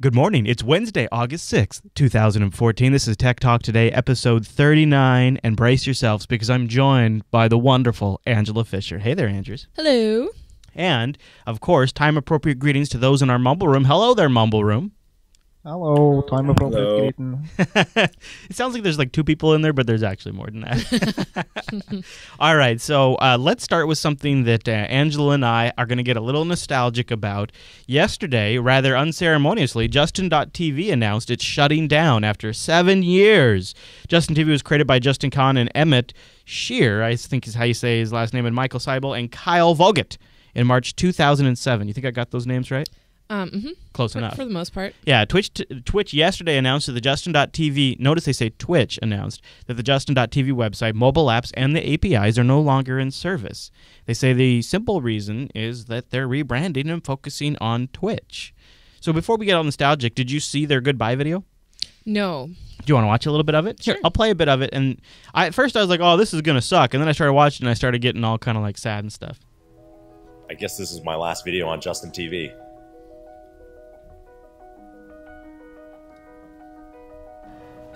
Good morning. It's Wednesday, August 6th, 2014. This is Tech Talk Today, episode 39, and brace yourselves because I'm joined by the wonderful Angela Fisher. Hey there, Andrews. Hello. And, of course, time-appropriate greetings to those in our Mumble Room. Hello there, Mumble Room. Hello, time-appropriate greeting. It sounds like there's like two people in there, but there's actually more than that. All right, so let's start with something that Angela and I are going to get a little nostalgic about. Yesterday, rather unceremoniously, Justin.tv announced it's shutting down after 7 years. Justin TV was created by Justin Kahn and Emmett Shear, I think is how you say his last name, and Michael Seibel and Kyle Vogt in March 2007. You think I got those names right? Close enough. For the most part. Yeah, Twitch yesterday announced that the Justin.tv, notice they say Twitch announced that the Justin.tv website, mobile apps, and the APIs are no longer in service. They say the simple reason is that they're rebranding and focusing on Twitch. So before we get all nostalgic, did you see their goodbye video? No. Do you want to watch a little bit of it? Sure. I'll play a bit of it. And at first I was like, oh, this is going to suck. And then I started watching and I started getting all kind of like sad and stuff. I guess this is my last video on Justin TV.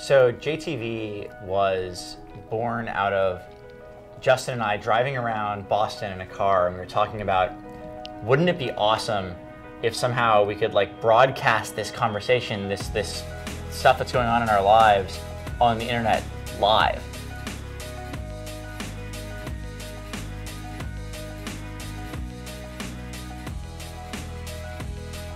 So JTV was born out of Justin and I driving around Boston in a car, and we were talking about, wouldn't it be awesome if somehow we could like broadcast this conversation, this stuff that's going on in our lives on the internet live.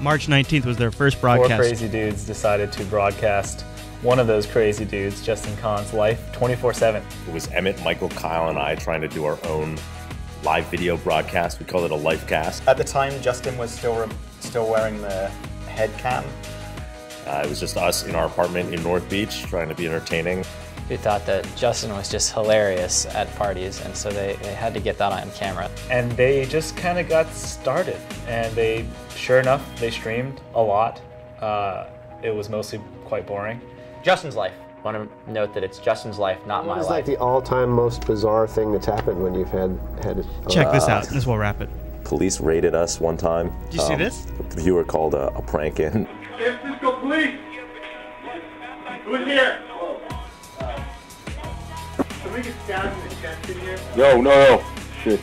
March 19th was their first broadcast. Four crazy dudes decided to broadcast one of those crazy dudes, Justin Kahn's life, 24/7. It was Emmett, Michael, Kyle, and I trying to do our own live video broadcast. We called it a life cast. At the time, Justin was still wearing the head cam. It was just us in our apartment in North Beach trying to be entertaining. Who thought that Justin was just hilarious at parties, and so they had to get that on camera. And they just kind of got started, and they, sure enough, they streamed a lot. It was mostly quite boring. Justin's life. I want to note that it's Justin's life, not my life. What is like the all-time most bizarre thing that's happened when you've had it? Check this out. This will wrap it. Police raided us one time. Did you see this? A viewer called a prank in. San Francisco Police! Who's here? Can we get stabbed in the chest in here? No. Shit.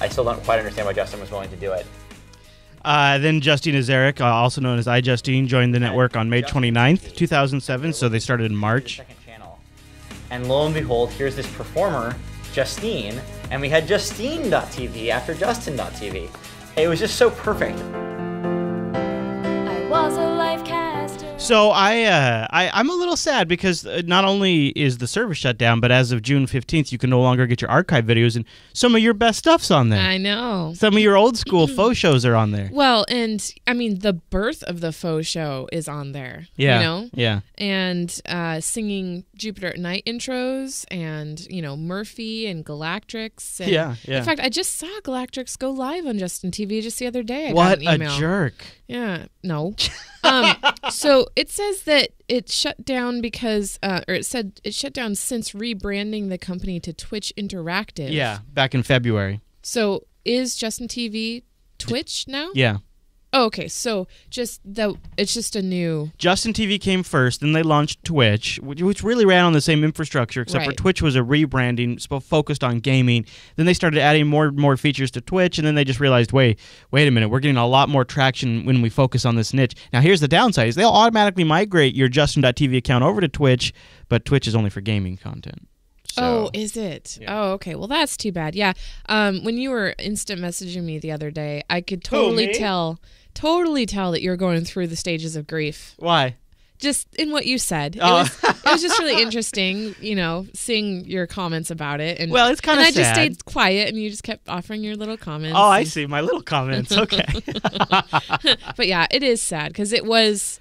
I still don't quite understand why Justin was willing to do it. Then Justine Azaric, also known as iJustine, joined the network on May 29th, 2007, so they started in March. And lo and behold, here's this performer, Justine, and we had Justine.tv after Justin.tv. It was just so perfect. I was a life caster. So I'm a little sad because not only is the service shut down, but as of June 15th, you can no longer get your archive videos, and some of your best stuff's on there. I know. Some of your old school faux shows are on there. Well, and I mean, the birth of the faux show is on there. Yeah. You know? Yeah. And singing Jupiter at Night intros and, Murphy and Galactrix. And Yeah. In fact, I just saw Galactrix go live on Justin TV just the other day. I What got an a email. jerk. Yeah, no. So it says that it shut down because, or it said it shut down since rebranding the company to Twitch Interactive. Yeah, back in February. So is Justin TV Twitch now? Yeah. Oh, okay. So it's just a new. Justin TV came first, then they launched Twitch, which really ran on the same infrastructure, except for Right. Twitch was a rebranding focused on gaming. Then they started adding more and more features to Twitch, and then they just realized, wait a minute, we're getting a lot more traction when we focus on this niche. Now, here's the downside: is they'll automatically migrate your Justin.tv account over to Twitch, but Twitch is only for gaming content. So, Oh, is it? Yeah. Oh, okay. Well, that's too bad. Yeah. When you were instant messaging me the other day, I could totally tell that you're going through the stages of grief. why? Just in what you said. Oh. It was just really interesting, seeing your comments about it. And, Well, it's kinda And I just sad. stayed quiet, and you just kept offering your little comments. Oh, I see. My little comments. Okay. But yeah, it is sad because it was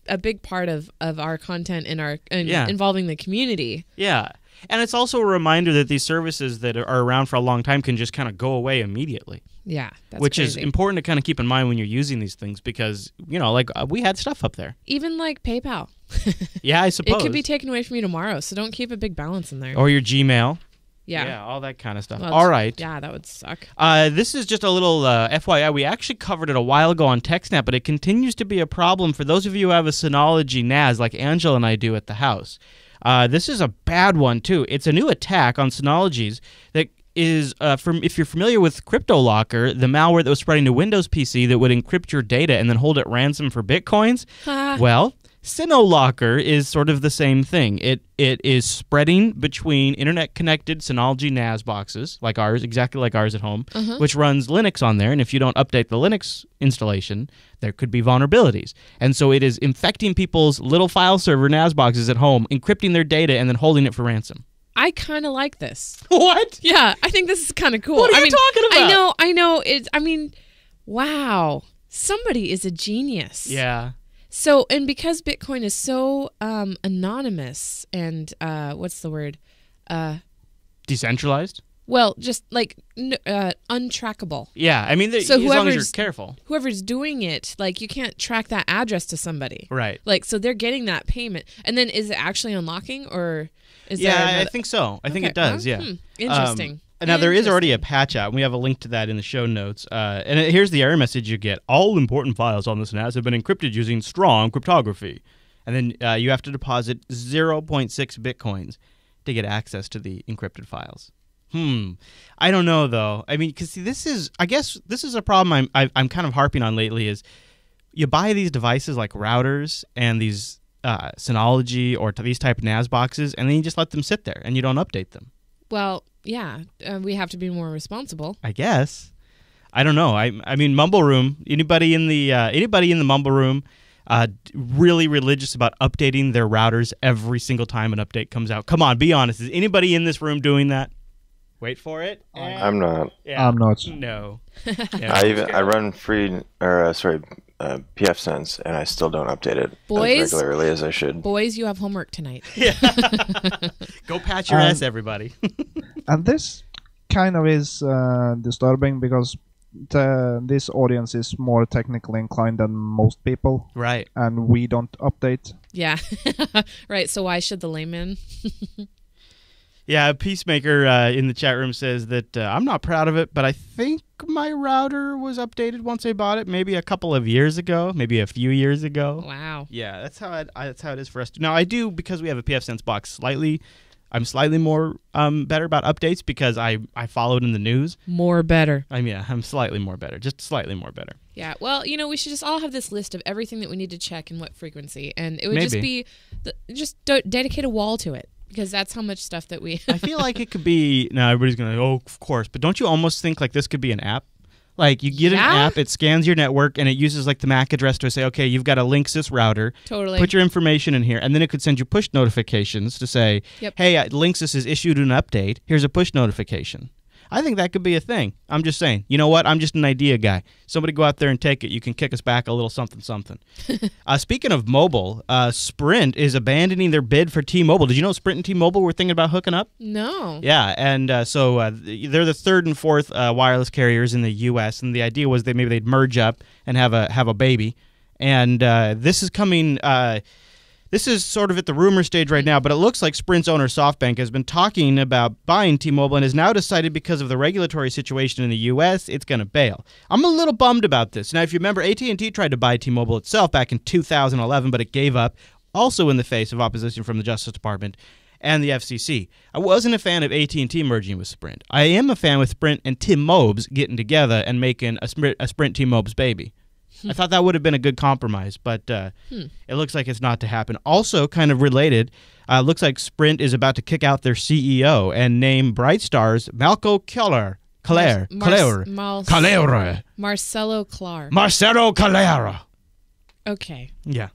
a big part of our content Yeah. involving the community. Yeah. And it's also a reminder that these services that are around for a long time can just kind of go away immediately. Yeah, that's which is crazy. important to kind of keep in mind when you're using these things because, we had stuff up there. Even like PayPal. Yeah, I suppose. It could be taken away from you tomorrow, so don't keep a big balance in there. Or your Gmail. Yeah. all that kind of stuff. Well, All right. Yeah, that would suck. This is just a little FYI. We actually covered it a while ago on TechSnap, but it continues to be a problem for those of you who have a Synology NAS like Angela and I do at the house. This is a bad one, too. It's a new attack on Synologies that is, if you're familiar with crypto-locker, the malware that was spreading to Windows PC that would encrypt your data and then hold it ransom for bitcoins. Well, Synolocker is sort of the same thing. It is spreading between internet-connected Synology NAS boxes, like ours, exactly like ours at home, which runs Linux on there. And if you don't update the Linux installation, there could be vulnerabilities. And so it is infecting people's little file server NAS boxes at home, encrypting their data, and then holding it for ransom. I kind of like this. What? Yeah, I think this is kind of cool. What are you talking about? I know. Wow. Somebody is a genius. Yeah. So, and because Bitcoin is so anonymous and what's the word? Decentralized? Well, just like untrackable. Yeah, I mean, So as long as you're whoever's- careful. Whoever's doing it, like you can't track that address to somebody. Right. Like, so they're getting that payment. And then is it actually unlocking or is Yeah, there I another- think so. I think Okay. it does, yeah. Interesting. Now, there is already a patch out, and we have a link to that in the show notes. Here's the error message you get. All important files on this NAS have been encrypted using strong cryptography. And then you have to deposit 0.6 bitcoins to get access to the encrypted files. I don't know, though. I mean, because I guess this is a problem I'm kind of harping on lately is you buy these devices like routers and these Synology or these type of NAS boxes, and then you just let them sit there, and you don't update them. Well, yeah, we have to be more responsible. I guess. I don't know. I mean, Mumble Room. Anybody in the Mumble Room really religious about updating their routers every single time an update comes out? Come on, be honest. Is anybody in this room doing that? Wait for it. I'm not. Yeah. I'm not. No. I run pfSense, and I still don't update it Boys? as regularly as I should. Boys, you have homework tonight. Go patch your ass, everybody. And this kind of is disturbing because this audience is more technically inclined than most people. Right. And we don't update. Yeah. Right. So why should the layman? Yeah, Peacemaker in the chat room says that I'm not proud of it, but I think my router was updated once I bought it, maybe a couple of years ago, maybe a few years ago. Wow. Yeah, that's how it is for us. Now, I do, because we have a pfSense box, I'm slightly more better about updates because I followed in the news. More better. I'm slightly more better, just slightly more better. Yeah. Well, we should just all have this list of everything that we need to check and what frequency, and it would Maybe. just dedicate a wall to it. Because that's how much stuff that we... I feel like it could be... Now, everybody's going to of course. But don't you almost think like this could be an app? Like, you get an app, it scans your network, and it uses like the MAC address to say, okay, you've got a Linksys router. Totally. Put your information in here. And then it could send you push notifications to say, hey, Linksys has issued an update. Here's a push notification. I think that could be a thing. I'm just saying. You know what? I'm just an idea guy. Somebody go out there and take it. You can kick us back a little something, something. Speaking of mobile, Sprint is abandoning their bid for T-Mobile. Did you know Sprint and T-Mobile were thinking about hooking up? No. Yeah, and so they're the third and fourth wireless carriers in the U.S., and the idea was that maybe they'd merge up and have a baby. And this is coming... This is sort of at the rumor stage right now, but it looks like Sprint's owner SoftBank has been talking about buying T-Mobile and has now decided because of the regulatory situation in the U.S., it's going to bail. I'm a little bummed about this. Now, if you remember, AT&T tried to buy T-Mobile itself back in 2011, but it gave up, also in the face of opposition from the Justice Department and the FCC. I wasn't a fan of AT&T merging with Sprint. I am a fan with Sprint and T-Mobes getting together and making a Sprint T-Mobes baby. I thought that would have been a good compromise, but it looks like it's not to happen. Also, kind of related, looks like Sprint is about to kick out their CEO and name Brightstar's Marcelo Calera. Okay. Yeah.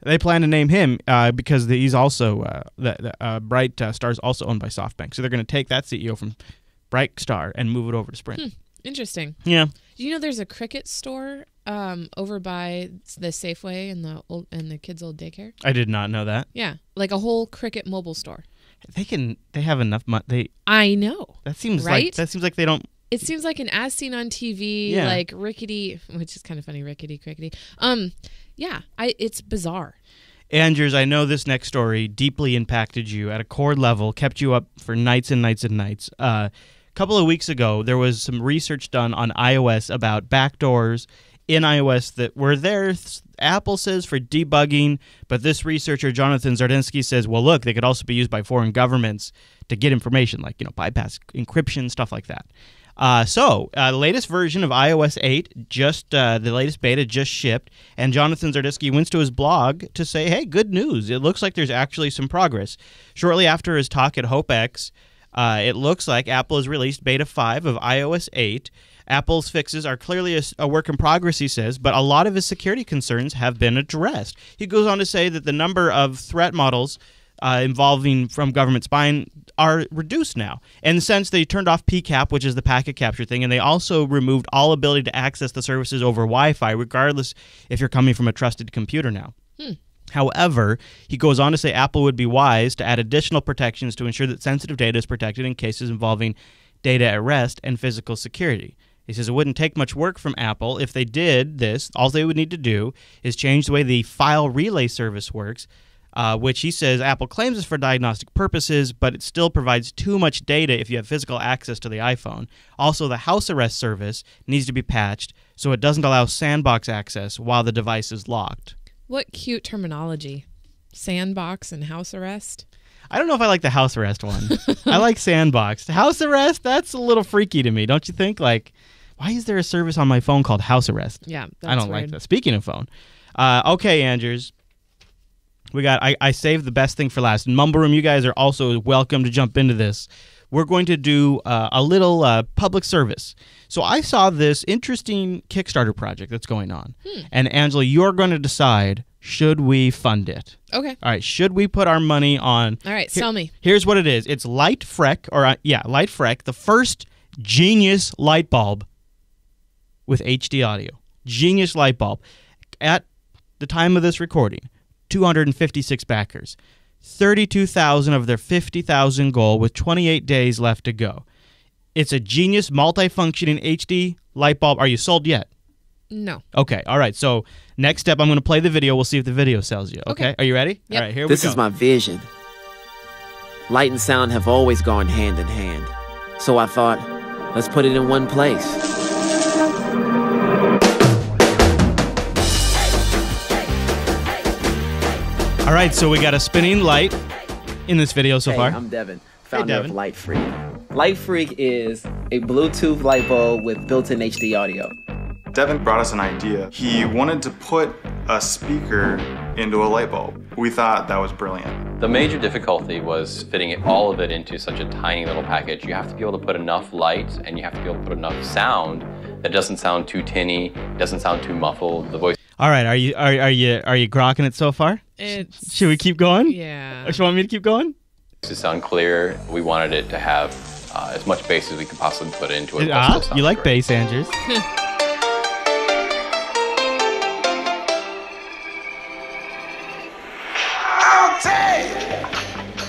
They plan to name him because he's also Brightstar's also owned by SoftBank. So they're going to take that CEO from Brightstar and move it over to Sprint. Interesting. Yeah. Do you know there's a Cricket store over by the Safeway and the kids' old daycare? I did not know that. Yeah, like a whole Cricket mobile store. They have enough money. I know. That seems right? That seems like they don't. It seems like an as seen on TV, like rickety, which is kind of funny, rickety crickety. Yeah, it's bizarre. Andrews, I know this next story deeply impacted you at a core level, kept you up for nights and nights and nights. A couple of weeks ago, there was some research done on iOS about backdoors in iOS that were there, Apple says, for debugging, but this researcher, Jonathan Zardinsky, says, well, look, they could also be used by foreign governments to get information, like, bypass encryption, stuff like that. The latest version of iOS 8, the latest beta just shipped, and Jonathan Zardinsky went to his blog to say, hey, good news. It looks like there's actually some progress. Shortly after his talk at HopeX, it looks like Apple has released beta 5 of iOS 8. Apple's fixes are clearly a work in progress, he says, but a lot of his security concerns have been addressed. He goes on to say that the number of threat models involving from government spying are reduced now. And since they turned off PCAP, which is the packet capture thing, and they also removed all ability to access the services over Wi-Fi, regardless if you're coming from a trusted computer now. However, he goes on to say Apple would be wise to add additional protections to ensure that sensitive data is protected in cases involving data at rest and physical security. He says it wouldn't take much work from Apple. If they did this, all they would need to do is change the way the file relay service works, which he says Apple claims is for diagnostic purposes, but it still provides too much data if you have physical access to the iPhone. Also, the house arrest service needs to be patched so it doesn't allow sandbox access while the device is locked. What cute terminology. Sandbox and house arrest. I don't know if I like the house arrest one. I like sandbox. House arrest, that's a little freaky to me, don't you think? Like, why is there a service on my phone called house arrest? Yeah, that's I don't weird. like that. Speaking of phone. Okay, Andrews. We got. I saved the best thing for last. And Mumble Room, you guys are also welcome to jump into this. We're going to do a little public service. So I saw this interesting Kickstarter project that's going on. And Angela, you're going to decide, should we fund it? Okay. All right. Should we put our money on... All right, sell me. Here's what it is. It's Light Freck, Light Freck, the first genius light bulb with HD audio. Genius light bulb. At the time of this recording, 256 backers. 32,000 of their 50,000 goal with 28 days left to go. It's a genius multifunctioning HD light bulb. Are you sold yet? No. Okay. All right. So next step, I'm going to play the video. We'll see if the video sells you. Okay. Are you ready? Yep. All right. Here we go. This is my vision. Light and sound have always gone hand in hand. So I thought, let's put it in one place. All right, so we got a spinning light in this video so far. I'm Devin, founder Devin. of Light Freak. Light Freak is a Bluetooth light bulb with built-in HD audio. Devin brought us an idea. He wanted to put a speaker into a light bulb. We thought that was brilliant. The major difficulty was fitting all of it into such a tiny little package. You have to be able to put enough light and you have to be able to put enough sound that doesn't sound too tinny, doesn't sound too muffled. The voice. All right, are you grokking it so far? Should we keep going? Yeah. Or should you want me to keep going? To sound clear, we wanted it to have as much bass as we could possibly put into it. but still sound You like great. bass, Andrews.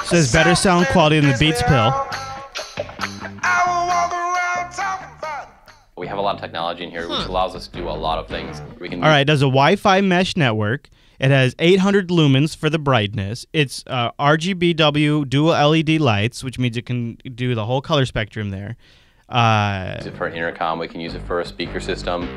Says better sound quality than the Beats pill. We have a lot of technology in here, which allows us to do a lot of things. We can. All right, it does a Wi-Fi mesh network. It has 800 lumens for the brightness. It's RGBW dual LED lights, which means it can do the whole color spectrum there. Use it for an intercom. We can use it for a speaker system.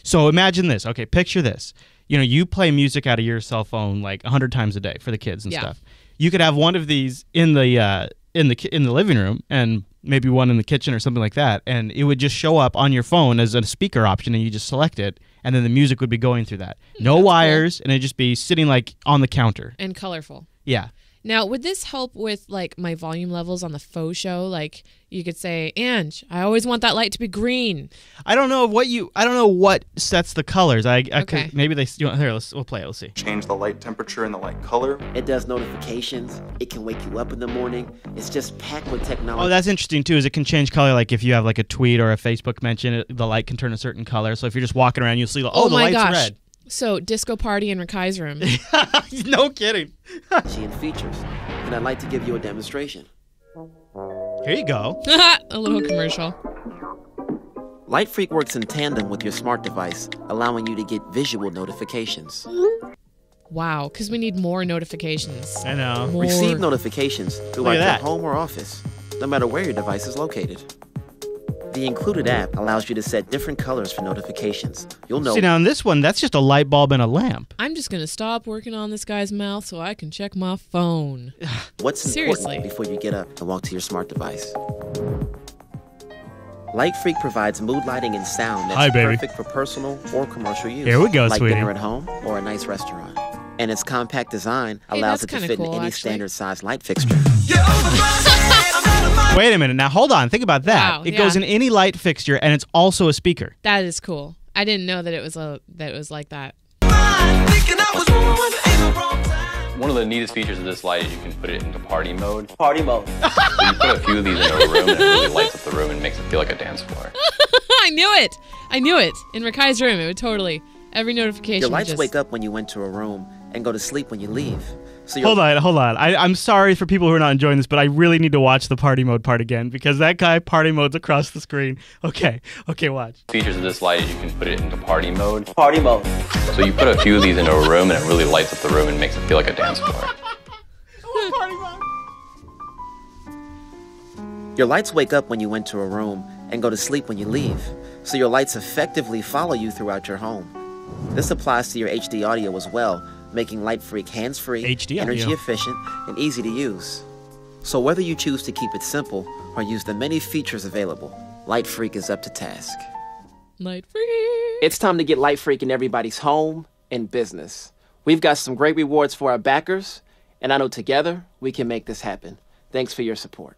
So imagine this. Okay, picture this. You play music out of your cell phone like 100 times a day for the kids and stuff. You could have one of these in the living room and maybe one in the kitchen or something like that, and it would just show up on your phone as a speaker option, and you just select it, and then the music would be going through that. No wires, and it'd just be sitting like on the counter. And colorful. Yeah. Now, would this help with like my volume levels on the faux show? Like you could say, Ange, I always want that light to be green. I don't know what sets the colors. Okay. Maybe we'll play it. We'll see. Change the light temperature and the light color. It does notifications. It can wake you up in the morning. It's just packed with technology. Oh, that's interesting too. Is it can change color? Like if you have like a tweet or a Facebook mention, the light can turn a certain color. So if you're just walking around, you'll see the light's red. So disco party in Rakai's room. No kidding. And features. And I'd like to give you a demonstration. Here you go. A little commercial. Light Freak works in tandem with your smart device, allowing you to get visual notifications. Wow, because we need more notifications. I know. More. Receive notifications throughout your that. home or office, no matter where your device is located. The included app allows you to set different colors for notifications. You'll know. See, now in this one, that's just a light bulb and a lamp. I'm just going to stop working on this guy's mouth so I can check my phone. What's Seriously. important before you get up and walk to your smart device. Light Freak provides mood lighting and sound that's Hi, baby. perfect for personal or commercial use. Here we go, like sweetie. dinner at home or a nice restaurant. And its compact design Hey, allows that's it to kinda fit cool, in any actually. standard size light fixture. Wait a minute. Now, hold on. Think about that. Wow, It goes in any light fixture, and it's also a speaker. That is cool. I didn't know that it was like that. One of the neatest features of this light is you can put it into party mode. Party mode. So you put a few of these in a room and it really lights up the room and makes it feel like a dance floor. I knew it. I knew it. In Rakai's room, it would totally. Every notification. Your would lights just, wake up when you enter a room and go to sleep when you leave. So your Hold on. I'm sorry for people who are not enjoying this, but I really need to watch the party mode part again because that guy party modes across the screen. Okay, watch. Features of this light is you can put it into party mode. Party mode. So you put a few of these into a room and it really lights up the room and makes it feel like a dance floor. Your lights wake up when you enter a room and go to sleep when you leave. So your lights effectively follow you throughout your home. This applies to your HD audio as well, making Light Freak hands-free, HD energy audio. efficient, and easy to use. So whether you choose to keep it simple or use the many features available, Light Freak is up to task. Light free. It's time to get Light Freak in everybody's home and business. We've got some great rewards for our backers, and I know together we can make this happen. Thanks for your support.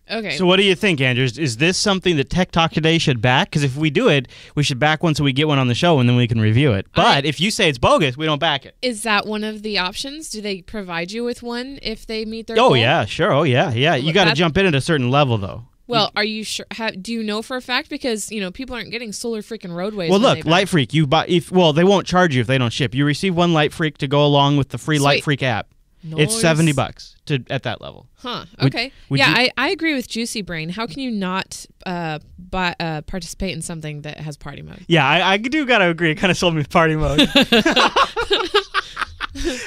Okay. So what do you think, Andrew? Is this something that Tech Talk Today should back? Because if we do it, we should back one so we get one on the show and then we can review it. But if you say it's bogus, we don't back it. Is that one of the options? Do they provide you with one if they meet their goal? Oh, yeah, sure. Oh, yeah. You got to jump in at a certain level, though. Well, are you sure? Do you know for a fact? Because people aren't getting solar freaking roadways. Well, when look, they Light Freak, you buy they won't charge you if they don't ship. You receive one Light Freak to go along with the free Light Sweet. Freak app. It's Nice. $70 at that level. Huh. Would- Okay. would you- I agree with Juicy Brain. How can you not participate in something that has party mode? Yeah, I do got to agree. It kind of sold me with party mode.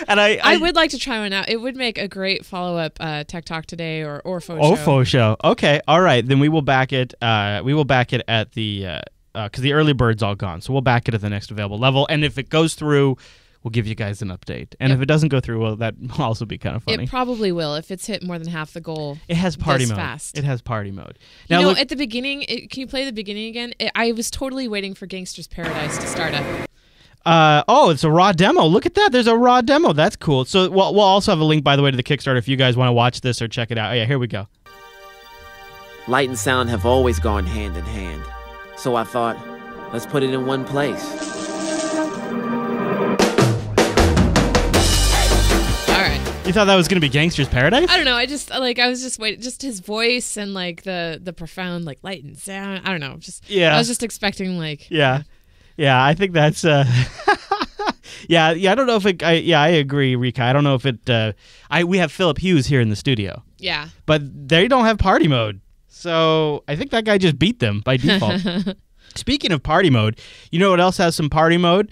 And I would like to try one out. It would make a great follow-up Tech Talk Today or Orfo show. OFO show. Okay, all right. Then we will back it. We will back it at the because the early bird's all gone. So we'll back it at the next available level. And if it goes through, we'll give you guys an update. And if it doesn't go through, well, that will also be kind of funny. It probably will if it's hit more than half the goal. It has party this mode. Fast. It has party mode. You Now know, look, at the beginning, can you play the beginning again? I was totally waiting for Gangster's Paradise to start up. it's a raw demo. Look at that. There's a raw demo. That's cool. So we'll also have a link, by the way, to the Kickstarter if you guys want to watch this or check it out. Oh, yeah, here we go. Light and sound have always gone hand in hand. So I thought, let's put it in one place. You thought that was going to be Gangster's Paradise? I don't know. I was just waiting. Just his voice and the profound light and sound. I don't know. I was just expecting Yeah, I think that's. Yeah. I don't know if it. I agree, Rika. I don't know if it. We have Philip Hughes here in the studio. Yeah. But they don't have party mode, so I think that guy just beat them by default. Speaking of party mode, you know what else has some party mode?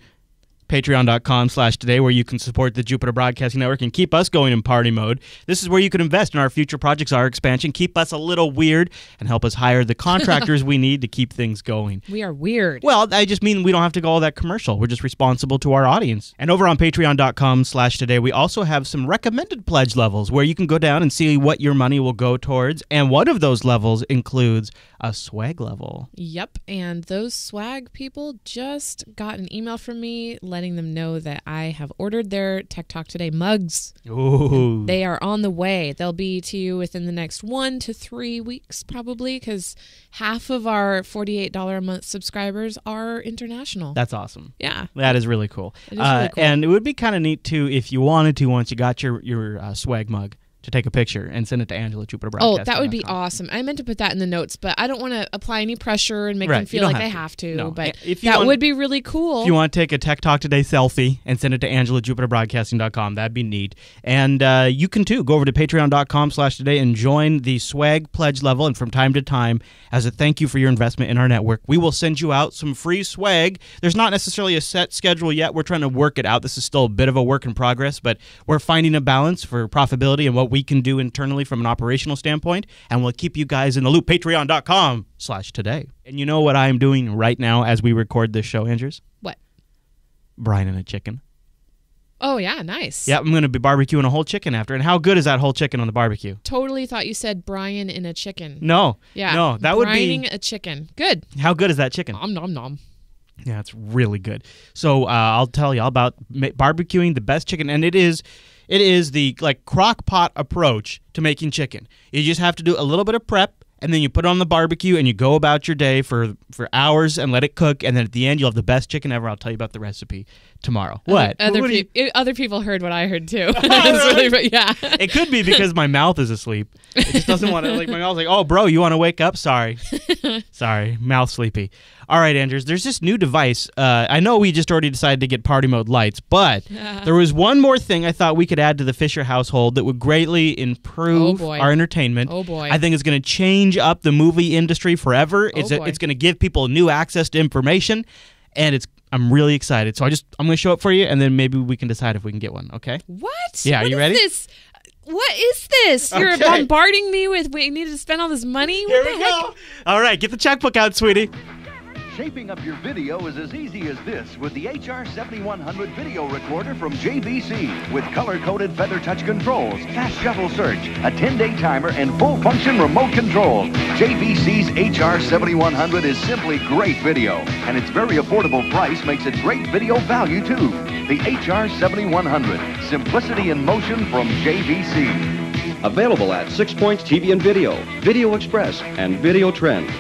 Patreon.com/today, where you can support the Jupiter Broadcasting Network and keep us going in party mode. This is where you can invest in our future projects, our expansion, keep us a little weird, and help us hire the contractors we need to keep things going. We are weird. Well, I just mean we don't have to go all that commercial. We're just responsible to our audience. And over on Patreon.com/today, we also have some recommended pledge levels where you can go down and see what your money will go towards. And one of those levels includes a swag level. Yep. And those swag people just got an email from me letting them know that I have ordered their Tech Talk Today mugs. Ooh. They are on the way. They'll be to you within the next 1 to 3 weeks, probably, because half of our $48 a month subscribers are international. That's awesome. Yeah. That is really cool. It is really cool. And it would be kind of neat, too, if you wanted to, once you got your swag mug, to take a picture and send it to Angela Jupiter Oh, Broadcasting. that would be awesome. I meant to put that in the notes, but I don't want to apply any pressure and make Right, them you feel don't like they have have to. No. But If you that want- would be really cool. If you want to take a Tech Talk Today selfie and send it to AngelaJupiterBroadcasting.com, that'd be neat. And you can, too, go over to patreon.com/today and join the swag pledge level. And from time to time, as a thank you for your investment in our network, we will send you out some free swag. There's not necessarily a set schedule yet. We're trying to work it out. This is still a bit of a work in progress, but we're finding a balance for profitability and what we can do internally from an operational standpoint, and we'll keep you guys in the loop. Patreon.com/today. And you know what I'm doing right now as we record this show, Andrews? What? Brining a chicken. Oh, yeah, nice. Yeah, I'm going to be barbecuing a whole chicken after. And how good is that whole chicken on the barbecue? Totally thought you said Brian in a chicken. No. Yeah. No, that would be... Brining a chicken. Good. How good is that chicken? Nom, nom, nom. Yeah, it's really good. So I'll tell you all about barbecuing the best chicken, and it is the crock pot approach to making chicken. You just have to do a little bit of prep, and then you put it on the barbecue, and you go about your day for hours and let it cook, and then at the end you'll have the best chicken ever. I'll tell you about the recipe tomorrow. What? Other people heard what I heard too. Yeah. It could be because my mouth is asleep. It just doesn't want to. My mouth's like, oh, bro, you want to wake up? Sorry, mouth sleepy. All right, Andrews, there's this new device. I know we just already decided to get party mode lights, but there was one more thing I thought we could add to the Fisher household that would greatly improve our entertainment. Oh, boy. I think it's going to change up the movie industry forever. Oh, boy. It's going to give people new access to information, and I'm really excited. So I'm going to show it for you, and then maybe we can decide if we can get one, okay? What? Yeah, are you ready? What is this? You're bombarding me with, we need to spend all this money? Here we go. All right, get the checkbook out, sweetie. Shaping up your video is as easy as this with the HR7100 video recorder from JVC. With color-coded feather touch controls, fast shuffle search, a 10-day timer, and full-function remote control. JVC's HR7100 is simply great video, and its very affordable price makes it great video value, too. The HR7100, simplicity in motion from JVC. Available at 6 Points TV and Video, Video Express, and Video Trend.